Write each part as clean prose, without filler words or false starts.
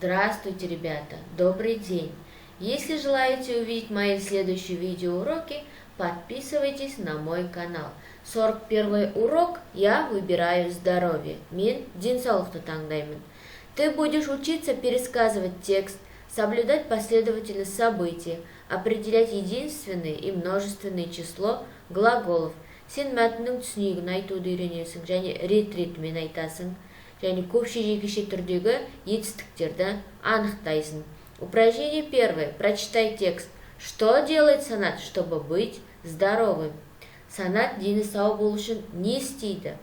Здравствуйте, ребята! Добрый день! Если желаете увидеть мои следующие видеоуроки, подписывайтесь на мой канал. 41 урок «Я выбираю здоровье». Мен денсаулықты таңдаймын. Ты будешь учиться пересказывать текст, соблюдать последовательность событий, определять единственное и множественное число глаголов. Сен мәтіннің түсінігін айтуды үйренесің және рет-ретімен айтасың. және көпше-жекеше түрдегі етістіктерді анықтайсың. Упражнение первое. Прочитай текст. Что делает Санат, чтобы быть здоровым? Санат дені сау болу үшін не істейді?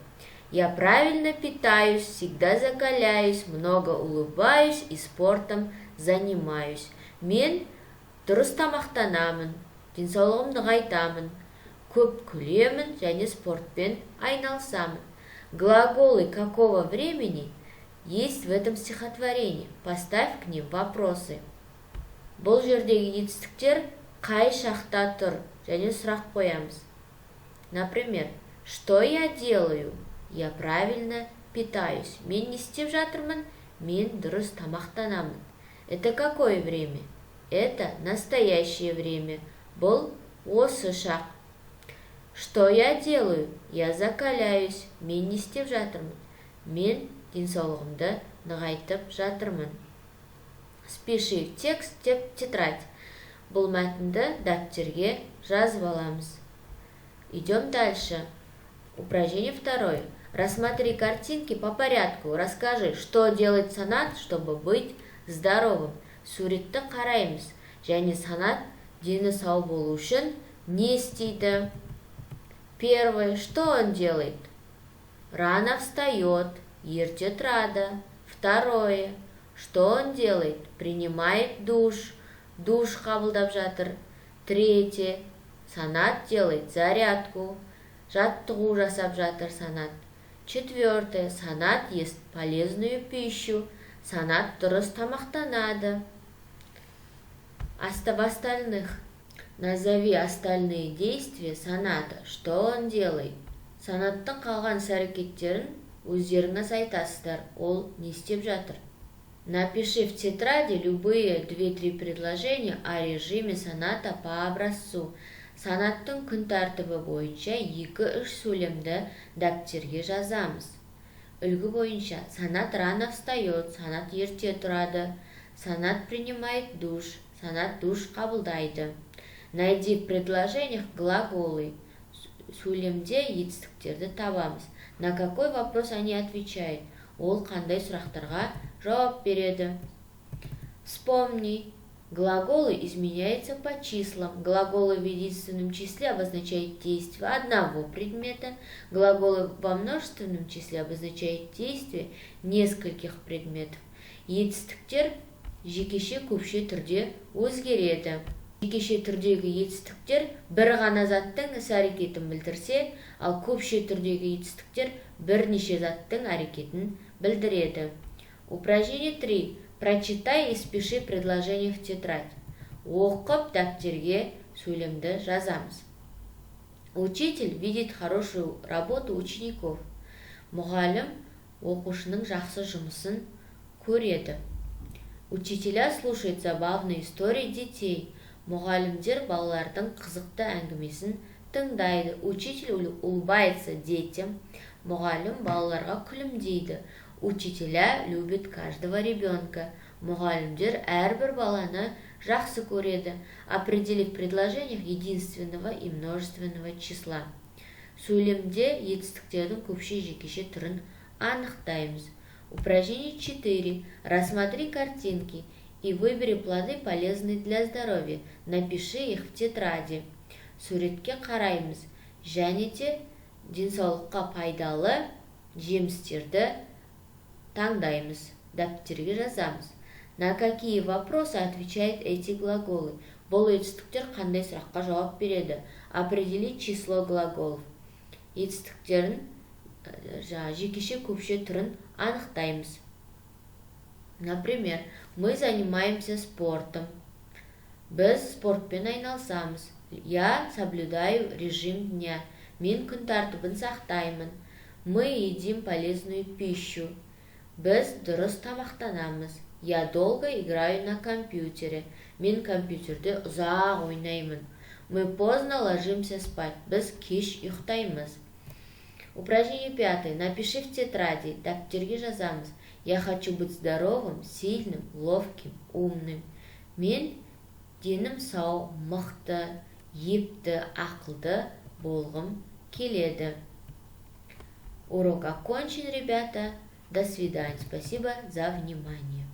Я правильно питаюсь, всегда закаляюсь, много улыбаюсь и спортом занимаюсь. Мен дұрыс тамақтанамын, денсаулығымды нығайтамын, көп күлемін және спортпен айналысамын. Глаголы какого времени есть в этом стихотворении? Поставь к ним вопросы. Бұл жердегі етістіктер қай шақта тұр және сұрақ қоямыз. Например, что я делаю? Я правильно питаюсь. Мен не істеп жатырмын? Мен дұрыс тамақтанамын. Это какое время? Это настоящее время. Бұл осы шақ. Что я делаю? Я закаляюсь. Мен не істеп жатырмын? Мен денсаулығымды нығайтып жатырмын. Спиши текст тетрадь. Бұл мәтінді дәптерге жазып аламыз. Идем дальше. Упражнение второе. Рассмотри картинки по порядку. Расскажи, что делает Санат, чтобы быть здоровым. Суретті қараймыз. Және Санат дені сау болу үшін не істейді? Первое. Что он делает? Рано встает, ерте тұрады. Второе. Что он делает? Принимает душ. Душ қабылдап жатыр. Третье. Санат делает зарядку. Жаттығу жасап жатыр Санат. Четвертое. Санат ест полезную пищу. Санат дұрыс тамақтанады. В остальных. Назови остальные действия Саната. Что он делает? Санаттың қалған іс-әрекеттерін өздеріңіз айтасыздар. Ол не істеп жатыр? Напиши в тетради любые 2-3 предложения о режиме Саната по образцу. Санаттың күн тәртібі бойынша 2-3 сөйлемді дәптерге жазамыз. Үлгі бойынша Санат рано встает, Санат ерте тұрады, Санат принимает душ, Санат душ қабылдайды. Найди в предложениях глаголы. Сөйлемде етістіктерді табамыз. На какой вопрос они отвечают? Ол қандай сұрақтарға жауап береді? Вспомни. Глаголы изменяются по числам. Глаголы в единственном числе обозначают действие одного предмета. Глаголы во множественном числе обозначают действие нескольких предметов. Етістіктер жекеше көпше түрде өзгереді. Жекеше түрдегі етістіктер бір ғана заттың іс-әрекетін білдірсе, ал көпше түрдегі етістіктер бірнеше заттың әрекетін білдіреді. Упражнение 3. Прочитай и спиши предложение в тетрадь. Оқып дәптерге сөйлемді жазамыз. Учитель видит хорошую работу учеников. Мұғалім оқушының жақсы жұмысын көреді. Учителя слушают забавные истории детей. Мұғалімдер балалардың қызықты әңгімесін тыңдайды. Учитель улыбается детям. Мұғалім балаларға күлімдейді. Учителя любят каждого ребенка. Мұғалімдер әрбір баланы жақсы көреді. Определи в предложениях единственного и множественного числа. Сөйлемде етістіктердің көпше-жекеше түрін анықтаймыз. Упражнение 4. Рассмотри картинки и выбери плоды, полезные для здоровья. Напиши их в тетради. Суретке қараймыз. Және де денсаулыққа пайдалы жемістерді таңдаймыз. Дәптерге жазамыз. На какие вопросы отвечают эти глаголы? Бұл етістіктер қандай сұраққа жауап береді? Определить число глаголов. Етістіктерін жекеше көпше түрін анықтаймыз. Например, мы занимаемся спортом. Біз спортпен айналысамыз. Я соблюдаю режим дня. Мен күн тәртібін сақтаймын. Мы едим полезную пищу. Біз дұрыс тамақтанамыз. Я долго играю на компьютере. Мен компьютерде ұзақ ойнаймын. Мы поздно ложимся спать. Біз кеш ұйықтаймыз. Упражнение 5. Напиши в тетради. Дәптерге жазамыз. Я хочу быть здоровым, сильным, ловким, умным. Мен денім сау, мықты, епті, ақылды болғым келеді. Урок окончен, ребята. До свидания. Спасибо за внимание.